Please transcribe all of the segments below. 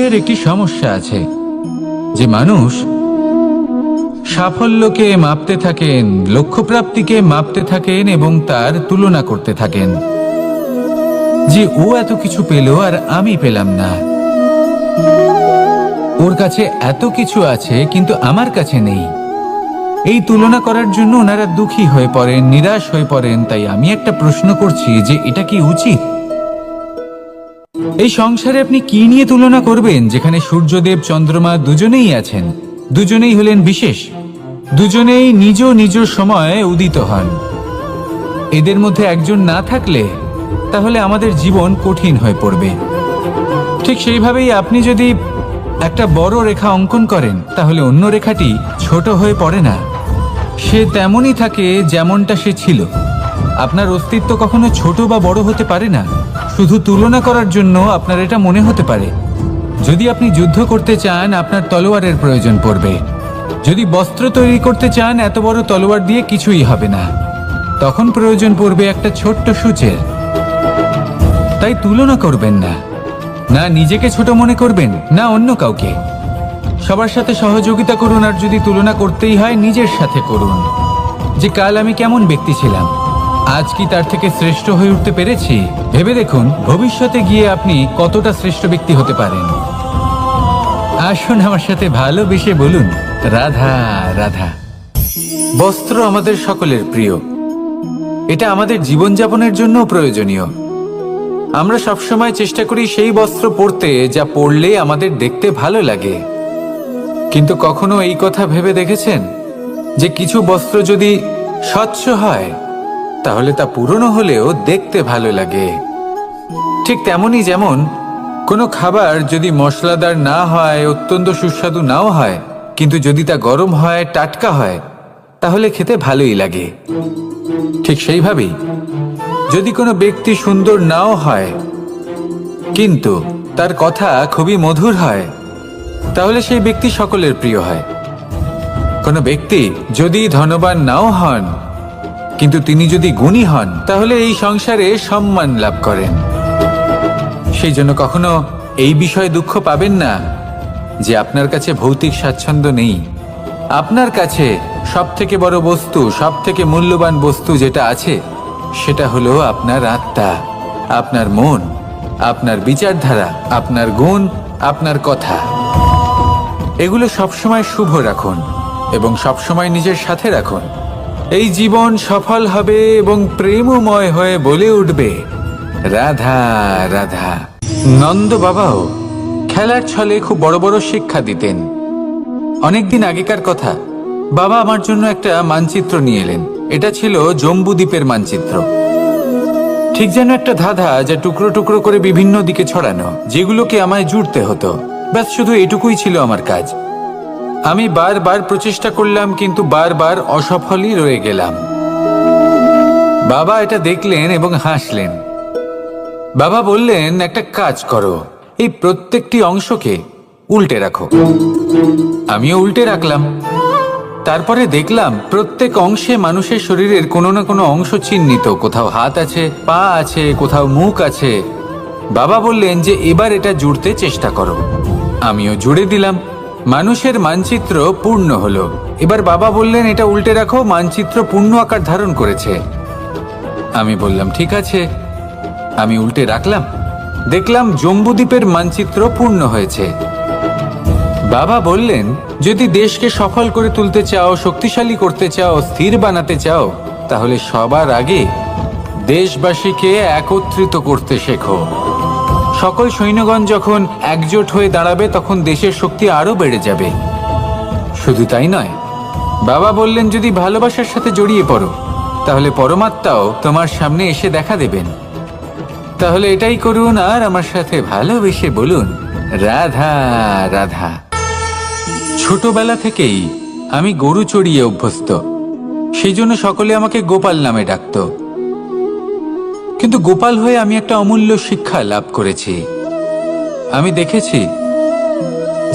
এর একটি সমস্যা আছে যে মানুষ সাফল্যকে মাপতে থাকেন, লক্ষ্যপ্রাপ্তিকে মাপতে থাকেন এবং তার তুলনা করতে থাকেন যে ও এত কিছু পেল আর আমি পেলাম না, ওর কাছে এত কিছু আছে কিন্তু আমার কাছে নেই। এই তুলনা করার জন্য ওনারা দুঃখী হয়ে পড়েন, নিরাশ হয়ে পড়েন। তাই আমি একটা প্রশ্ন করছি যে এটা কি উচিত? এই সংসারে আপনি কি নিয়ে তুলনা করবেন, যেখানে সূর্যদেব চন্দ্রমা দুজনেই আছেন, দুজনেই হলেন বিশেষ, দুজনেই নিজ নিজ সময়ে উদিত হন। এদের মধ্যে একজন না থাকলে তাহলে আমাদের জীবন কঠিন হয়ে পড়বে। ঠিক সেইভাবেই আপনি যদি একটা বড় রেখা অঙ্কন করেন তাহলে অন্য রেখাটি ছোট হয়ে পড়ে না, সে তেমনই থাকে যেমনটা সে ছিল। আপনার অস্তিত্ব কখনো ছোট বা বড় হতে পারে না। শুধু তুলনা করার জন্য আপনার এটা মনে হতে পারে। যদি আপনি যুদ্ধ করতে চান আপনার তলোয়ারের প্রয়োজন পড়বে। যদি বস্ত্র তৈরি করতে চান এত বড় তলোয়ার দিয়ে কিছুই হবে না, তখন প্রয়োজন পড়বে একটা ছোট্ট সূচের। তাই তুলনা করবেন না, না নিজেকে ছোট মনে করবেন না অন্য কাউকে। সবার সাথে সহযোগিতা করুন, আর যদি তুলনা করতেই হয় নিজের সাথে করুন যে কাল আমি কেমন ব্যক্তি ছিলাম, আজ কি তার থেকে শ্রেষ্ঠ হয়ে উঠতে পেরেছি। ভেবে দেখুন ভবিষ্যতে গিয়ে আপনি কতটা শ্রেষ্ঠ ব্যক্তি হতে পারেন। আসুন আমার সাথে ভালোবেসে বলুন রাধা রাধা। বস্ত্র আমাদের সকলের প্রিয়, এটা আমাদের জীবনযাপনের জন্য প্রয়োজনীয়। আমরা সবসময় চেষ্টা করি সেই বস্ত্র পরতে যা পরলে আমাদের দেখতে ভালো লাগে। কিন্তু কখনো এই কথা ভেবে দেখেছেন যে কিছু বস্ত্র যদি স্বচ্ছ হয় তাহলে তা পুরনো হলেও দেখতে ভালো লাগে? ঠিক তেমনি যেমন কোনো খাবার যদি মশলাদার না হয়, অত্যন্ত সুস্বাদু নাও হয়, কিন্তু যদি তা গরম হয়, টাটকা হয়, তাহলে খেতে ভালোই লাগে। ঠিক সেইভাবেই যদি কোনো ব্যক্তি সুন্দর নাও হয় কিন্তু তার কথা খুবই মধুর হয়, তাহলে সেই ব্যক্তি সকলের প্রিয় হয়। কোনো ব্যক্তি যদি ধনবান নাও হন কিন্তু তিনি যদি গুণী হন তাহলে এই সংসারে সম্মান লাভ করেন। সেই জন্য কখনো এই বিষয়ে দুঃখ পাবেন না যে আপনার কাছে ভৌতিক স্বাচ্ছন্দ্য নেই। আপনার কাছে সব থেকে বড় বস্তু, সব থেকে মূল্যবান বস্তু যেটা আছে সেটা হলো আপনার আত্মা, আপনার মন, আপনার বিচারধারা, আপনার গুণ, আপনার কথা। এগুলো সবসময় শুভ রাখুন এবং সবসময় নিজের সাথে রাখুন। এই জীবন সফল হবে এবং প্রেমময় হয়ে বলে উঠবে রাধা রাধা। নন্দ বাবাও খেলার ছলে খুব বড় বড় শিক্ষা দিতেন। অনেকদিন আগেকার কথা, বাবা আমার জন্য একটা মানচিত্র নিয়ে এলেন। এটা ছিল জম্বুদ্বীপের মানচিত্র, ঠিক যেন একটা ধাঁধা যা টুকরো টুকরো করে বিভিন্ন দিকে ছড়ানো, যেগুলোকে আমায় জুড়তে হতো। ব্যাস শুধু এটুকুই ছিল আমার কাজ। আমি বারবার প্রচেষ্টা করলাম কিন্তু বারবার অসফলই রয়ে গেলাম। বাবা এটা দেখলেন এবং হাসলেন। বাবা বললেন, একটা কাজ করো, এই প্রত্যেকটি অংশকে উল্টে রাখো। আমিও উল্টে রাখলাম। তারপরে দেখলাম প্রত্যেক অংশে মানুষের শরীরের কোনো না কোনো অংশ চিহ্নিত। কোথাও হাত আছে, পা আছে, কোথাও মুখ আছে। বাবা বললেন যে এবার এটা জুড়তে চেষ্টা করো। আমিও জুড়ে দিলাম। মানুষের মানচিত্র পূর্ণ হলো। এবার বাবা বললেন এটা উল্টে রাখো, মানচিত্র পূর্ণ আকার ধারণ করেছে। আমি বললাম ঠিক আছে। আমি উল্টে রাখলাম, দেখলাম জম্বুদ্বীপের মানচিত্র পূর্ণ হয়েছে। বাবা বললেন যদি দেশকে সফল করে তুলতে চাও, শক্তিশালী করতে চাও, স্থির বানাতে চাও, তাহলে সবার আগে দেশবাসীকে একত্রিত করতে শেখো। সকল সৈন্যগণ যখন একজোট হয়ে দাঁড়াবে তখন দেশের শক্তি আরো বেড়ে যাবে। শুধু তাই নয়, বাবা বললেন যদি ভালোবাসার সাথে জড়িয়ে পড়ো তাহলে পরমাত্মাও তোমার সামনে এসে দেখা দেবেন। তাহলে এটাই করুন আর আমার সাথে ভালোবেসে বলুন রাধা রাধা। ছোটবেলা থেকেই আমি গরু চড়িয়ে অভ্যস্ত, সেই জন্য সকলে আমাকে গোপাল নামে ডাকত। কিন্তু গোপাল হয়ে আমি একটা অমূল্য শিক্ষা লাভ করেছি। আমি দেখেছি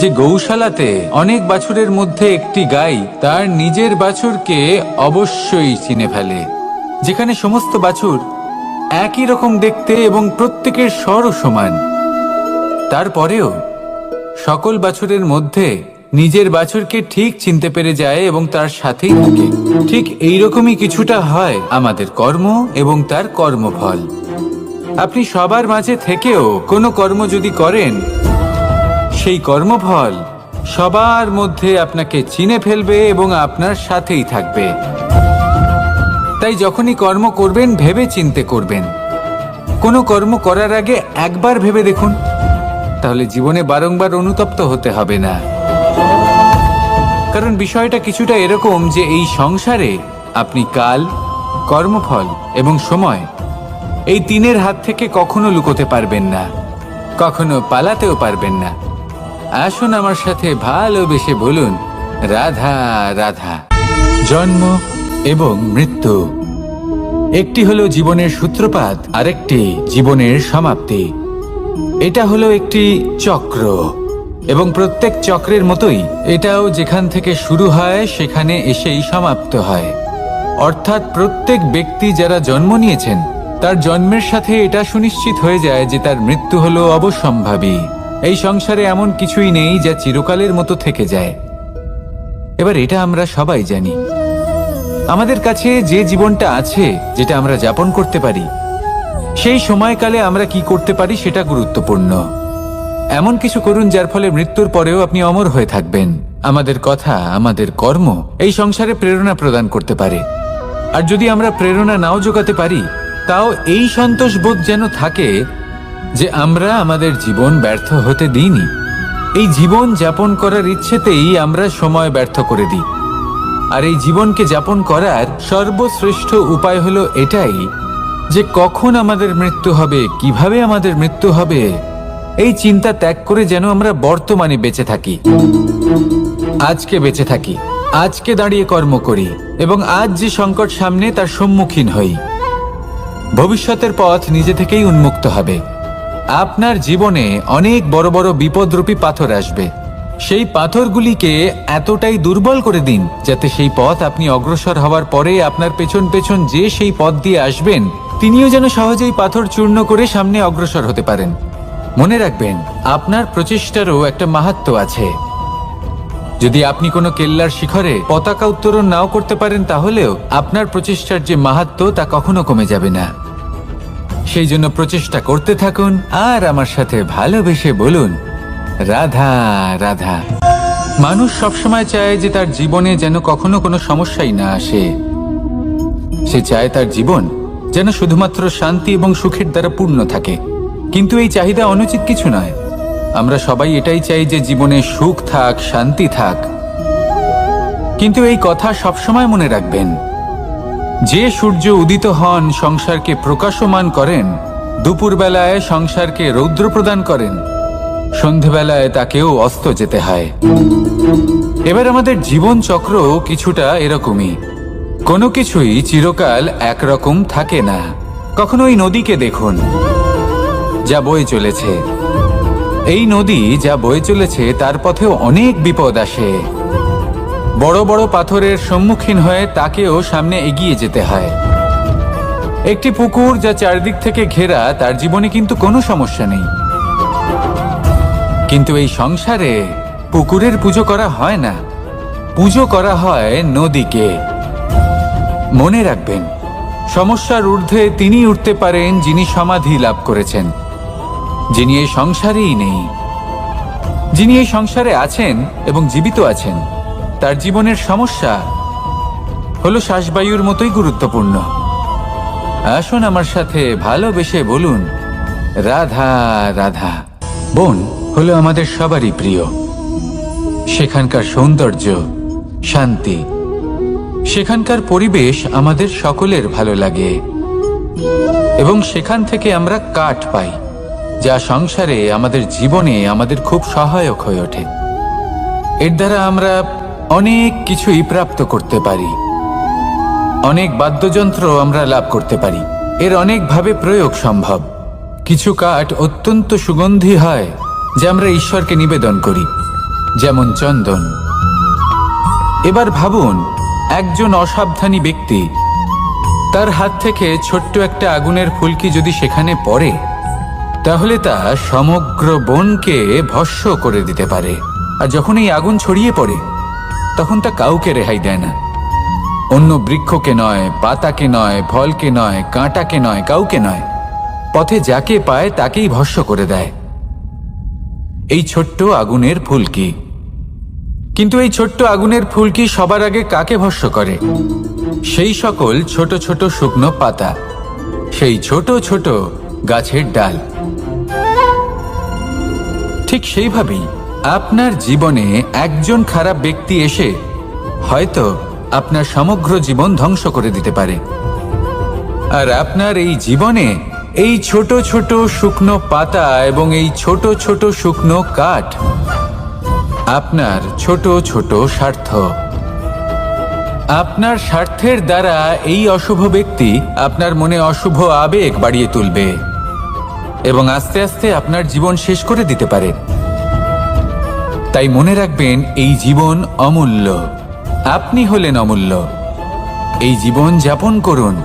যে গৌশালাতে অনেক বাছুরের মধ্যে একটি গাই তার নিজের বাছুরকে অবশ্যই চিনে ফেলে। যেখানে সমস্ত বাছুর একই রকম দেখতে এবং প্রত্যেকের স্বরও সমান, তারপরেও সকল বাছুরের মধ্যে নিজের বাছুরকে ঠিক চিনতে পেরে যায় এবং তার সাথেই থাকে। ঠিক এইরকমই কিছুটা হয় আমাদের কর্ম এবং তার কর্মফল। আপনি সবার মাঝে থেকেও কোনো কর্ম যদি করেন, সেই কর্মফল সবার মধ্যে আপনাকে চিনে ফেলবে এবং আপনার সাথেই থাকবে। তাই যখনই কর্ম করবেন ভেবে চিন্তে করবেন। কোনো কর্ম করার আগে একবার ভেবে দেখুন, তাহলে জীবনে বারংবার অনুতপ্ত হতে হবে না। কারণ বিষয়টা কিছুটা এরকম যে এই সংসারে আপনি কাল, কর্মফল এবং সময়, এই তিনের হাত থেকে কখনো লুকোতে পারবেন না, কখনো পালাতেও পারবেন না। আসুন আমার সাথে ভালোবেসে বলুন, রাধা রাধা। জন্ম এবং মৃত্যু, একটি হলো জীবনের সূত্রপাত, আরেকটি জীবনের সমাপ্তি। এটা হলো একটি চক্র এবং প্রত্যেক চক্রের মতোই এটাও যেখান থেকে শুরু হয় সেখানে এসেই সমাপ্ত হয়। অর্থাৎ প্রত্যেক ব্যক্তি যারা জন্ম নিয়েছেন তার জন্মের সাথে এটা সুনিশ্চিত হয়ে যায় যে তার মৃত্যু হলো অবশ্যম্ভাবী। এই সংসারে এমন কিছুই নেই যা চিরকালের মতো থেকে যায়। এবার এটা আমরা সবাই জানি। আমাদের কাছে যে জীবনটা আছে, যেটা আমরা যাপন করতে পারি, সেই সময়কালে আমরা কি করতে পারি সেটা গুরুত্বপূর্ণ। এমন কিছু করুন যার ফলে মৃত্যুর পরেও আপনি অমর হয়ে থাকবেন। আমাদের কথা, আমাদের কর্ম এই সংসারে প্রেরণা প্রদান করতে পারে। আর যদি আমরা প্রেরণা নাও জোগাতে পারি, তাও এই সন্তোষ বোধ যেন থাকে যে আমরা আমাদের জীবন ব্যর্থ হতে দিইনি। এই জীবন যাপন করার ইচ্ছেতেই আমরা সময় ব্যর্থ করে দিই। আর এই জীবনকে যাপন করার সর্বশ্রেষ্ঠ উপায় হলো এটাই যে কখন আমাদের মৃত্যু হবে, কিভাবে আমাদের মৃত্যু হবে, এই চিন্তা ত্যাগ করে যেন আমরা বর্তমানে বেঁচে থাকি, আজকে বেঁচে থাকি, আজকে দাঁড়িয়ে কর্ম করি এবং আজ যে সংকট সামনে তার সম্মুখীন হই। ভবিষ্যতের পথ নিজে থেকেই উন্মুক্ত হবে। আপনার জীবনে অনেক বড় বড় বিপদরূপী পাথর আসবে। সেই পাথরগুলিকে এতটাই দুর্বল করে দিন যাতে সেই পথ আপনি অগ্রসর হওয়ার পরে আপনার পেছন পেছন যে সেই পথ দিয়ে আসবেন তিনিও যেন সহজেই পাথর চূর্ণ করে সামনে অগ্রসর হতে পারেন। মনে রাখবেন, আপনার প্রচেষ্টারও একটা মাহাত্ম্য আছে। যদি আপনি কোনো কেল্লার শিখরে পতাকা উত্তোলন নাও করতে পারেন, তাহলেও আপনার প্রচেষ্টার যে মাহাত্ম্য তা কখনো কমে যাবে না। সেই জন্য প্রচেষ্টা করতে থাকুন আর আমার সাথে ভালোবেসে বলুন, রাধা রাধা। মানুষ সবসময় চায় যে তার জীবনে যেন কখনো কোনো সমস্যাই না আসে। সে চায় তার জীবন যেন শুধুমাত্র শান্তি এবং সুখের দ্বারা পূর্ণ থাকে। কিন্তু এই চাহিদা অনুচিত কিছু নয়। আমরা সবাই এটাই চাই যে জীবনে সুখ থাক, শান্তি থাক। কিন্তু এই কথা সবসময় মনে রাখবেন, যে সূর্য উদিত হন সংসারকে প্রকাশমান করেন, দুপুরবেলায় সংসারকে রৌদ্র প্রদান করেন, সন্ধেবেলায় তাকেও অস্ত যেতে হয়। এবার আমাদের জীবন চক্র কিছুটা এরকমই। কোনো কিছুই চিরকাল একরকম থাকে না। কখনো এই নদীকে দেখুন যা বয়ে চলেছে। এই নদী যা বয়ে চলেছে তার পথেও অনেক বিপদ আসে। বড় বড় পাথরের সম্মুখীন হয়ে তাকেও সামনে এগিয়ে যেতে হয়। একটি পুকুর যা চারদিক থেকে ঘেরা, তার জীবনে কিন্তু কোনো সমস্যা নেই। কিন্তু এই সংসারে পুকুরের পুজো করা হয় না, পুজো করা হয় নদীকে। মনে রাখবেন, সমস্যার ঊর্ধ্বে তিনি উঠতে পারেন যিনি সমাধি লাভ করেছেন, যিনি এই সংসারেই নেই। যিনি এই সংসারে আছেন এবং জীবিত আছেন, তার জীবনের সমস্যা হলো শ্বাসবায়ুর মতোই গুরুত্বপূর্ণ। আসুন আমার সাথে ভালোবেসে বলুন, রাধা রাধা। বন হলো আমাদের সবারই প্রিয়। সেখানকার সৌন্দর্য, শান্তি, সেখানকার পরিবেশ আমাদের সকলের ভালো লাগে এবং সেখান থেকে আমরা কাঠ পাই, যা সংসারে আমাদের জীবনে আমাদের খুব সহায়ক হয়ে ওঠে। এর দ্বারা আমরা অনেক কিছুই প্রাপ্ত করতে পারি। অনেক বাদ্যযন্ত্র আমরা লাভ করতে পারি। এর অনেকভাবে প্রয়োগ সম্ভব। কিছু কাঠ অত্যন্ত সুগন্ধি হয় যা আমরা ঈশ্বরকে নিবেদন করি, যেমন চন্দন। এবার ভাবুন, একজন অসাবধানী ব্যক্তি, তার হাত থেকে ছোট্ট একটা আগুনের ফুলকি যদি সেখানে পড়ে, তাহলে তা সমগ্র বনকে ভস্ম করে দিতে পারে। আর যখন এই আগুন ছড়িয়ে পড়ে তখন তা কাউকে রেহাই দেয় না। অন্য বৃক্ষকে নয়, পাতাকে নয়, ফলকে নয়, কাঁটাকে নয়, কাউকে নয়, পথে যাকে পায় তাকেই ভস্ম করে দেয়। এই ছোট্ট আগুনের ফুলকি। কিন্তু এই ছোট্ট আগুনের ফুলকি সবার আগে কাকে ভস্ম করে? সেই সকল ছোট ছোট শুকনো পাতা, সেই ছোট ছোট গাছের ডাল। ঠিক সেইভাবেই আপনার জীবনে একজন খারাপ ব্যক্তি এসে হয়তো আপনার সমগ্র জীবন ধ্বংস করে দিতে পারে। আর আপনার এই জীবনে এই ছোট ছোট শুকনো পাতা এবং এই ছোট ছোট শুকনো কাঠ আপনার ছোট ছোট স্বার্থ। আপনার স্বার্থের দ্বারা এই অশুভ ব্যক্তি আপনার মনে অশুভ আবেগ বাড়িয়ে তুলবে এবং আস্তে আস্তে আপনার জীবন শেষ করে দিতে পারে। তাই মনে রাখবেন, এই জীবন অমূল্য। আপনি হলেন অমূল্য। এই জীবন যাপন করুন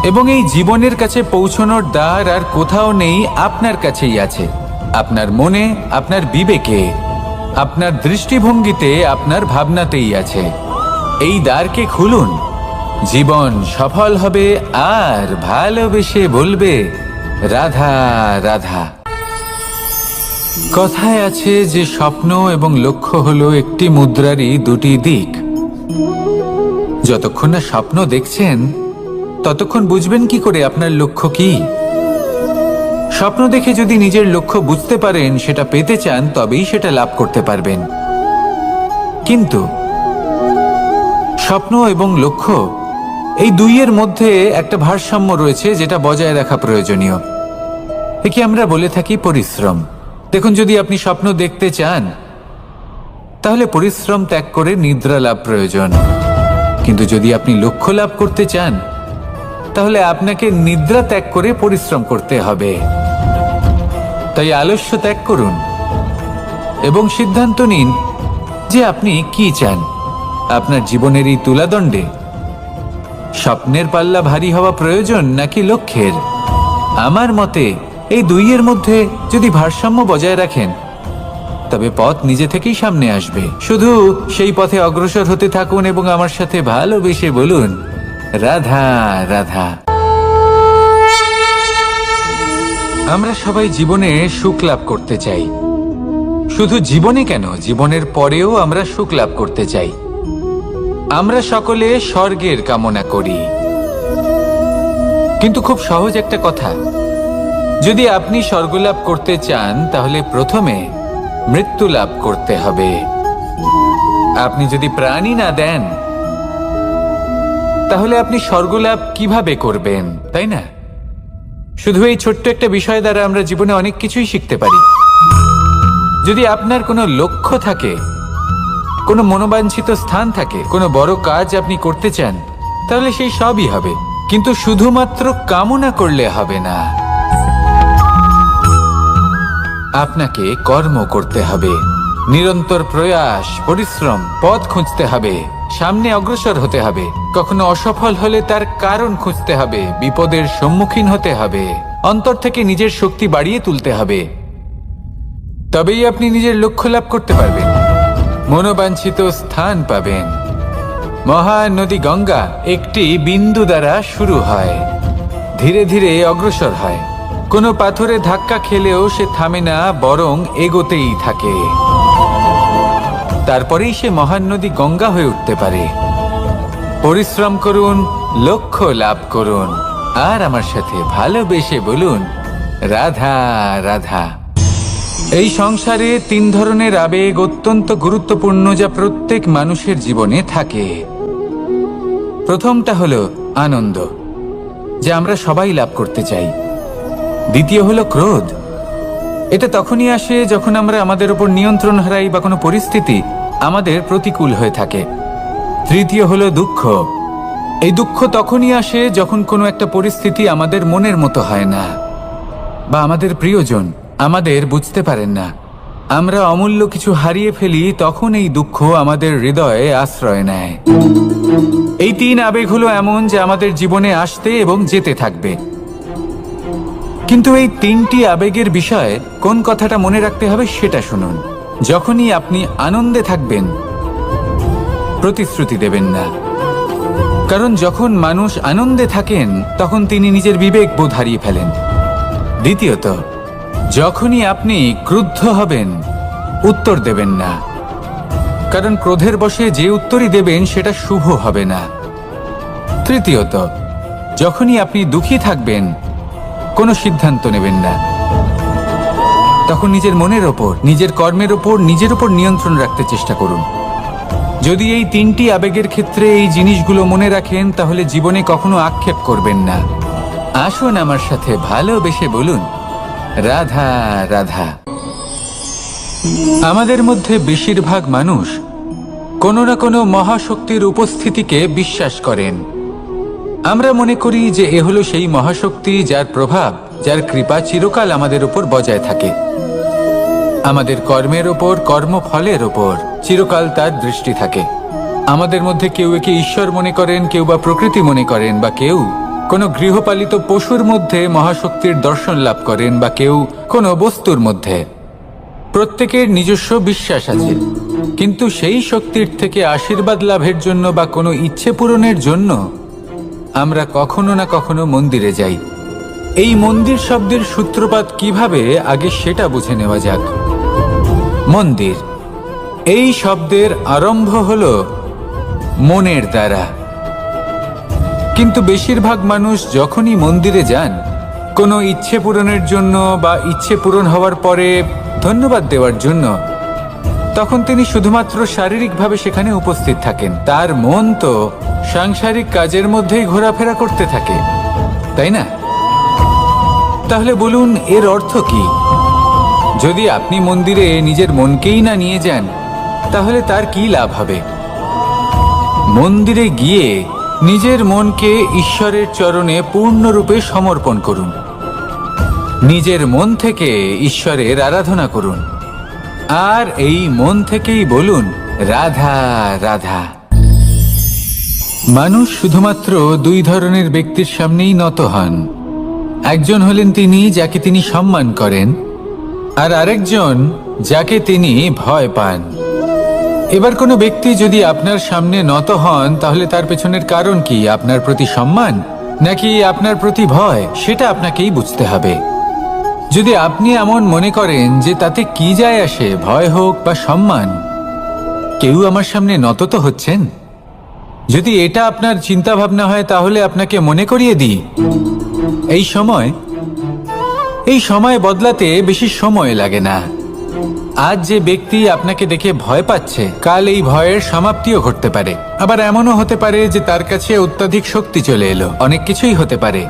এবং এই জীবনের কাছে পৌঁছানোর দ্বার আর কোথাও নেই, আপনার কাছেই আছে। আপনার মনে, আপনার বিবেকে, আপনার দৃষ্টিভঙ্গিতে, আপনার ভাবনাতেই আছে। এই দ্বারকে খুলুন। জীবন সফল হবে আর ভালোবেসে বলবে, রাধা রাধা। কথায় আছে যে স্বপ্ন এবং লক্ষ্য হলো একটি মুদ্রারই দুটি দিক। যতক্ষণ না স্বপ্ন দেখছেন ততক্ষণ বুঝবেন কি করে আপনার লক্ষ্য কি? স্বপ্ন দেখে যদি নিজের লক্ষ্য বুঝতে পারেন, সেটা পেতে চান, তবেই সেটা লাভ করতে পারবেন। কিন্তু স্বপ্ন এবং লক্ষ্য, এই দুইয়ের মধ্যে একটা ভারসাম্য রয়েছে যেটা বজায় রাখা প্রয়োজনীয়। একে আমরা বলে থাকি পরিশ্রম। দেখুন, যদি আপনি স্বপ্ন দেখতে চান তাহলে পরিশ্রম ত্যাগ করে নিদ্রা লাভ প্রয়োজন। কিন্তু যদি আপনি লক্ষ্য লাভ করতে চান তাহলে আপনাকে নিদ্রা ত্যাগ করে পরিশ্রম করতে হবে। তাই আলস্য ত্যাগ করুন এবং সিদ্ধান্ত নিন যে আপনি কি চান। আপনার জীবনের এই তুলাদণ্ডে স্বপ্নের পাল্লা ভারী হওয়া প্রয়োজন নাকি লক্ষ্যের? আমার মতে এই দুইয়ের মধ্যে যদি ভারসাম্য বজায় রাখেন তবে পথ নিজে থেকেই সামনে আসবে। শুধু সেই পথে অগ্রসর হতে থাকুন এবং আমার সাথে ভালোবেসে বলুন, রাধা রাধা। আমরা সবাই জীবনে সুখ লাভ করতে চাই। শুধু জীবনে কেন, জীবনের পরেও আমরা সুখ লাভ করতে চাই। আমরা সকলে স্বর্গের কামনা করি। কিন্তু খুব সহজ একটা কথা, যদি আপনি স্বর্গ লাভ করতে চান তাহলে প্রথমে মৃত্যু লাভ করতে হবে। আপনি যদি প্রাণই না দেন তাহলে আপনি স্বর্গ লাভ কিভাবে করবেন, তাই না? শুধু এই ছোট্ট একটা বিষয় দ্বারা আমরা জীবনে অনেক কিছুই শিখতে পারি। যদি আপনার কোনো লক্ষ্য থাকে, কোনো মনোবাঞ্ছিত স্থান থাকে, কোনো বড় কাজ আপনি করতে চান, তাহলে সেই সবই হবে। কিন্তু শুধুমাত্র কামনা করলে হবে না, আপনাকে কর্ম করতে হবে। নিরন্তর প্রয়াস, পরিশ্রম, পথ খুঁজতে হবে, সামনে অগ্রসর হতে হবে। কখনো অসফল হলে তার কারণ খুঁজতে হবে, বিপদের সম্মুখীন হতে হবে, অন্তর থেকে নিজের শক্তি বাড়িয়ে তুলতে হবে। তবেই আপনি নিজের লক্ষ্য লাভ করতে পারবেন, মনোবাঞ্ছিত স্থান পাবেন। মহানদী গঙ্গা একটি বিন্দু দ্বারা শুরু হয়, ধীরে ধীরে অগ্রসর হয়। কোনো পাথরে ধাক্কা খেলেও সে থামে না, বরং এগোতেই থাকে। তারপরেই সে মহান নদী গঙ্গা হয়ে উঠতে পারে। পরিশ্রম করুন, লক্ষ্য লাভ করুন, আর আমার সাথে ভালোবেসে বলুন, রাধা রাধা। এই সংসারে তিন ধরনের আবেগ অত্যন্ত গুরুত্বপূর্ণ, যা প্রত্যেক মানুষের জীবনে থাকে। প্রথমটা হলো আনন্দ, যা আমরা সবাই লাভ করতে চাই। দ্বিতীয় হলো ক্রোধ। এটা তখনই আসে যখন আমরা আমাদের উপর নিয়ন্ত্রণ হারাই বা কোনো পরিস্থিতি আমাদের প্রতিকূল হয়ে থাকে। তৃতীয় হলো দুঃখ। এই দুঃখ তখনই আসে যখন কোনো একটা পরিস্থিতি আমাদের মনের মতো হয় না বা আমাদের প্রিয়জন আমাদের বুঝতে পারেন না। আমরা অমূল্য কিছু হারিয়ে ফেলি, তখন এই দুঃখ আমাদের হৃদয়ে আশ্রয় নেয়। এই তিন আবেগ হলো এমন যে আমাদের জীবনে আসতে এবং যেতে থাকবে। কিন্তু এই তিনটি আবেগের বিষয়ে কোন কথাটা মনে রাখতে হবে সেটা শুনুন। যখনই আপনি আনন্দে থাকবেন, প্রতিশ্রুতি দেবেন না, কারণ যখন মানুষ আনন্দে থাকেন তখন তিনি নিজের বিবেক বোধ হারিয়ে ফেলেন। দ্বিতীয়ত, যখনই আপনি ক্রুদ্ধ হবেন, উত্তর দেবেন না, কারণ ক্রোধের বশে যে উত্তরই দেবেন সেটা শুভ হবে না। তৃতীয়ত, যখনই আপনি দুঃখী থাকবেন, কোনো সিদ্ধান্ত নেবেন না, তখন নিজের মনের ওপর, নিজের কর্মের ওপর, নিজের ওপর নিয়ন্ত্রণ রাখতে চেষ্টা করুন। যদি এই তিনটি আবেগের ক্ষেত্রে এই জিনিসগুলো মনে রাখেন, তাহলে জীবনে কখনো আক্ষেপ করবেন না। আসুন আমার সাথে ভালোবেসে বলুন, রাধা রাধা। আমাদের মধ্যে বেশিরভাগ মানুষ কোনো না কোনো মহাশক্তির উপস্থিতিকে বিশ্বাস করেন। আমরা মনে করি যে এ হলো সেই মহাশক্তি যার প্রভাব, যার কৃপা চিরকাল আমাদের উপর বজায় থাকে। আমাদের কর্মের ওপর, কর্মফলের ওপর চিরকাল তার দৃষ্টি থাকে। আমাদের মধ্যে কেউ একে ঈশ্বর মনে করেন, কেউ বা প্রকৃতি মনে করেন, বা কেউ কোনো গৃহপালিত পশুর মধ্যে মহাশক্তির দর্শন লাভ করেন, বা কেউ কোনো বস্তুর মধ্যে। প্রত্যেকের নিজস্ব বিশ্বাস আছে, কিন্তু সেই শক্তির থেকে আশীর্বাদ লাভের জন্য বা কোনো ইচ্ছে পূরণের জন্য আমরা কখনো না কখনো মন্দিরে যাই। এই মন্দির শব্দের সূত্রপাত কিভাবে, আগে সেটা বুঝে নেওয়া যাক। মন্দির এই শব্দের আরম্ভ হলো মনের দ্বারা, কিন্তু বেশিরভাগ মানুষ যখনই মন্দিরে যান কোনো ইচ্ছে পূরণের জন্য বা ইচ্ছে পূরণ হওয়ার পরে ধন্যবাদ দেওয়ার জন্য, তখন তিনি শুধুমাত্র শারীরিকভাবে সেখানে উপস্থিত থাকেন। তার মন তো সাংসারিক কাজের মধ্যেই ঘোরাফেরা করতে থাকে, তাই না? তাহলে বলুন, এর অর্থ কি? যদি আপনি মন্দিরে নিজের মনকেই না নিয়ে যান, তাহলে তার কি লাভ হবে? মন্দিরে গিয়ে নিজের মনকে ঈশ্বরের চরণে পূর্ণরূপে সমর্পণ করুন। নিজের মন থেকে ঈশ্বরের আরাধনা করুন, আর এই মন থেকেই বলুন, রাধা রাধা। মানুষ শুধুমাত্র দুই ধরনের ব্যক্তির সামনেই নত হন। একজন হলেন তিনি যাকে তিনি সম্মান করেন, আর আরেকজন যাকে তিনি ভয় পান। এবার কোনো ব্যক্তি যদি আপনার সামনে নত হন, তাহলে তার পেছনের কারণ কি? আপনার প্রতি সম্মান নাকি আপনার প্রতি ভয়? সেটা আপনাকেই বুঝতে হবে। যদি আপনি এমন মনে করেন যে তাতে কি যায় আসে, ভয় হোক বা সম্মান, কেউ আমার সামনে নত তো হচ্ছেন, যদি এটা আপনার চিন্তা ভাবনা হয়, তাহলে আপনাকে মনে করিয়ে দিই, এই সময় বদলাতে বেশি সময় লাগে না। আজ যে ব্যক্তি আপনাকে দেখে ভয় পাচ্ছে, কাল এই ভয়ের সমাপ্তিও ঘটতে পারে। আবার এমনও হতে পারে যে তার কাছে অত্যাধিক শক্তি চলে এলো। অনেক কিছুই হতে পারে।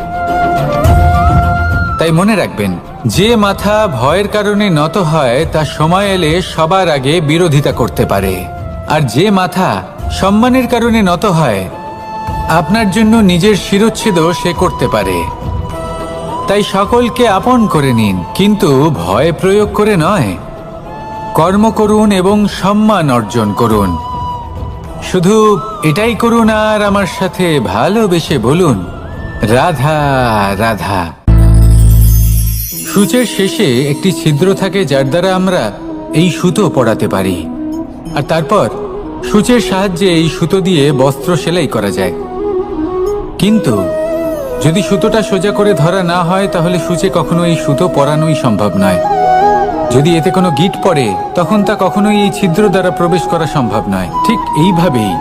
তাই মনে রাখবেন, যে মাথা ভয়ের কারণে নত হয় তা সময় এলে সবার আগে বিরোধিতা করতে পারে, আর যে মাথা সম্মানের কারণে নত হয় আপনার জন্য নিজের শিরচ্ছেদও সে করতে পারে। তাই সকলকে আপন করে নিন, কিন্তু ভয় প্রয়োগ করে নয়। কর্ম করুন এবং সম্মান অর্জন করুন। শুধু এটাই করুন, আর আমার সাথে ভালোবেসে বলুন, রাধা রাধা। সূচের শেষে একটি ছিদ্র থাকে, যার দ্বারা আমরা এই সুতো পরাতে পারি, আর তারপর সূচের সাহায্যে এই সুতো দিয়ে বস্ত্র সেলাই করা যায়। কিন্তু যদি সুতোটা সোজা করে ধরা না হয়, তাহলে সূচে কখনো এই সুতো পরানোই সম্ভব নয়। যদি এতে কোনো গিঁট পড়ে, তখন তা কখনোই এই ছিদ্র দ্বারা প্রবেশ করা সম্ভব নয়। ঠিক এইভাবেই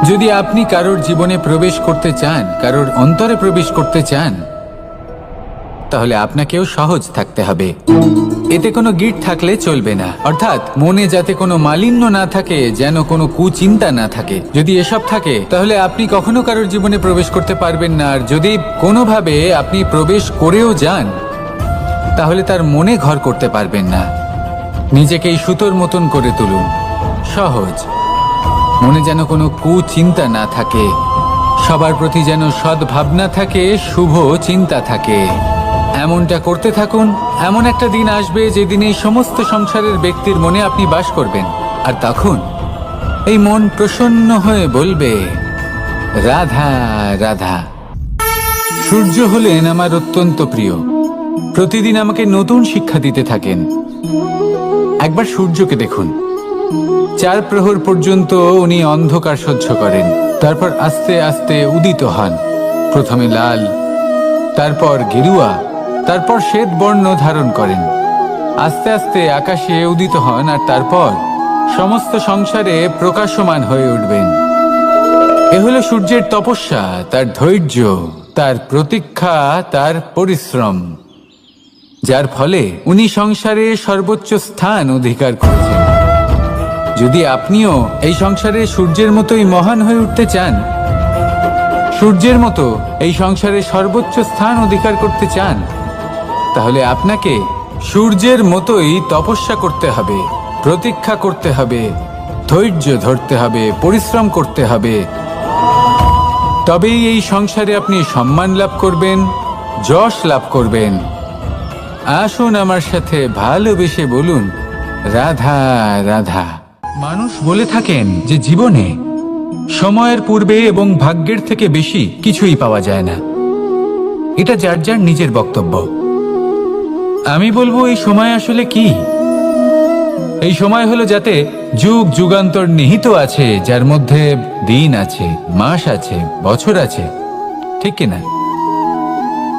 যদি আপনি কারোর জীবনে প্রবেশ করতে চান, কারোর অন্তরে প্রবেশ করতে চান, তাহলে আপনাকেও সহজ থাকতে হবে। এতে কোনো গিঁট থাকলে চলবে না, অর্থাৎ মনে যাতে কোনো মালিন্য না থাকে, যেন কোনো কুচিন্তা না থাকে। যদি এসব থাকে, তাহলে আপনি কখনো কারোর জীবনে প্রবেশ করতে পারবেন না। আর যদি কোনোভাবে আপনি প্রবেশ করেও যান, তাহলে তার মনে ঘর করতে পারবেন না। নিজেকে এই সুতোর মতন করে তুলুন, সহজ। মনে যেন কোনো কুচিন্তা না থাকে, সবার প্রতি যেন সদ্ভাবনা থাকে, শুভ চিন্তা থাকে। এমনটা করতে থাকুন। এমন একটা দিন আসবে যেদিন এই সমস্ত সংসারের ব্যক্তির মনে আপনি বাস করবেন, আর তখন এই মন প্রসন্ন হয়ে বলবে, রাধা রাধা। সূর্য হলেন আমার অত্যন্ত প্রিয়। প্রতিদিন আমাকে নতুন শিক্ষা দিতে থাকেন। একবার সূর্যকে দেখুন, 4 প্রহর পর্যন্ত উনি অন্ধকার সহ্য করেন, তারপর আস্তে আস্তে উদিত হন। প্রথমে লাল, তারপর গেরুয়া, তারপর শ্বেত বর্ণ ধারণ করেন। আস্তে আস্তে আকাশে উদিত হন আর তারপর সমস্ত সংসারে প্রকাশমান হয়ে উঠবেন। এ হলো সূর্যের তপস্যা, তার ধৈর্য, তার প্রতীক্ষা, তার পরিশ্রম, যার ফলে উনি সংসারে সর্বোচ্চ স্থান অধিকার করেছেন। যদি আপনিও এই সংসারে সূর্যের মতোই মহান হয়ে উঠতে চান, সূর্যের মতো এই সংসারে সর্বোচ্চ স্থান অধিকার করতে চান, তাহলে আপনাকে সূর্যের মতোই তপস্যা করতে হবে, প্রতীক্ষা করতে হবে, ধৈর্য ধরতে হবে, পরিশ্রম করতে হবে। তবেই এই সংসারে আপনি সম্মান লাভ করবেন, যশ লাভ করবেন। আসুন আমার সাথে ভালোবেসে বলুন, রাধা রাধা। মানুষ বলে থাকেন যে জীবনে সময়ের পূর্বে এবং ভাগ্যের থেকে বেশি কিছুই পাওয়া যায় না। এটা যার যার নিজের বক্তব্য। আমি বলবো এই সময় আসলে কি? এই সময় হলো যাতে যুগ যুগান্তর নিহিত আছে, যার মধ্যে দিন আছে, মাস আছে, বছর আছে, ঠিক কিনা?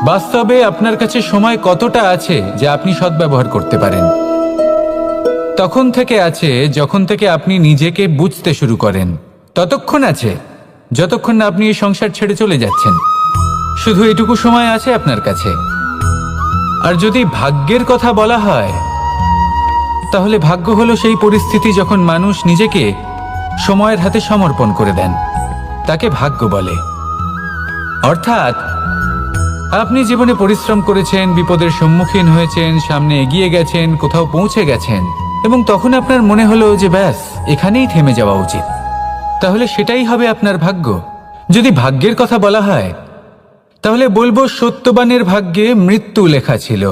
বাস্তবে আপনার কাছে সময় কতটা আছে যা আপনি সদ্ব্যবহার করতে পারেন? তখন থেকে আছে যখন থেকে আপনি নিজেকে বুঝতে শুরু করেন। ততক্ষণ আছে যতক্ষণ না আপনি এই সংসার ছেড়ে চলে যাচ্ছেন। শুধু এটুকু সময় আছে আপনার কাছে। আর যদি ভাগ্যের কথা বলা হয়, তাহলে ভাগ্য হলো সেই পরিস্থিতি যখন মানুষ নিজেকে সময়ের হাতে সমর্পণ করে দেন, তাকে ভাগ্য বলে। অর্থাৎ আপনি জীবনে পরিশ্রম করেছেন, বিপদের সম্মুখীন হয়েছেন, সামনে এগিয়ে গেছেন, কোথাও পৌঁছে গেছেন, এবং তখন আপনার মনে হলো যে ব্যাস এখানেই থেমে যাওয়া উচিত। তাহলে সেটাই হবে আপনার ভাগ্য। যদি ভাগ্যের কথা বলা হয়, তাহলে বলবো সত্যবানের ভাগ্যে মৃত্যু লেখা ছিল,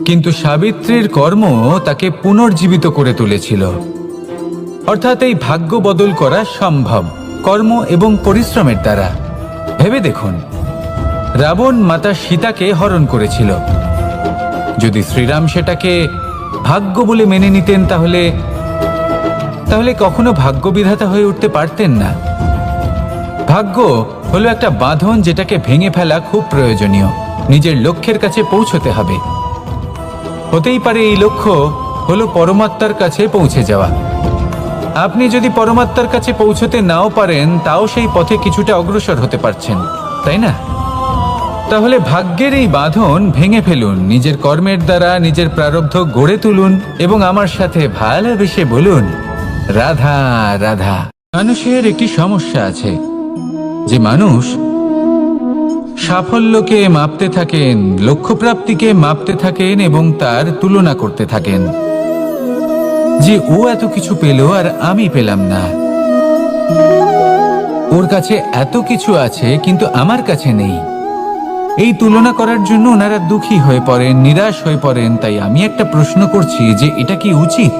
কিন্তু সাবিত্রীর কর্ম তাকে পুনর্জীবিত করে তুলেছিল। অর্থাৎ এই ভাগ্য বদল করা সম্ভব কর্ম এবং পরিশ্রমের দ্বারা। ভেবে দেখুন, রাবণ মাতা সীতাকে হরণ করেছিল। যদি শ্রীরাম সেটাকে ভাগ্য বলে মেনে নিতেন, তাহলে কখনো ভাগ্য বিধাতা হয়ে উঠতে পারতেন না। ভাগ্য হলো একটা বাঁধন যেটাকে ভেঙে ফেলা খুব প্রয়োজনীয়। নিজের লক্ষ্যের কাছে পৌঁছতে হবে। হতেই পারে এই লক্ষ্য হলো পরমাত্মার কাছে পৌঁছে যাওয়া। আপনি যদি পরমাত্মার কাছে পৌঁছতে নাও পারেন, তাও সেই পথে কিছুটা অগ্রসর হতে পারছেন, তাই না? তাহলে ভাগ্যের এই বাঁধন ভেঙে ফেলুন, নিজের কর্মের দ্বারা নিজের প্রারব্ধ গড়ে তুলুন এবং আমার সাথে ভালোবেসে বলুন, রাধা রাধা। মানুষের একটি সমস্যা আছে যে মানুষ সাফল্যকে মাপতে থাকেন, লক্ষ্যপ্রাপ্তিকে মাপতে থাকেন এবং তার তুলনা করতে থাকেন যে ও এত কিছু পেল আর আমি পেলাম না, ওর কাছে এত কিছু আছে কিন্তু আমার কাছে নেই। এই তুলনা করার জন্য ওনারা দুঃখী হয়ে পড়েন, নিরাশ হয়ে পড়েন। তাই আমি একটা প্রশ্ন করছি যে এটা কি উচিত?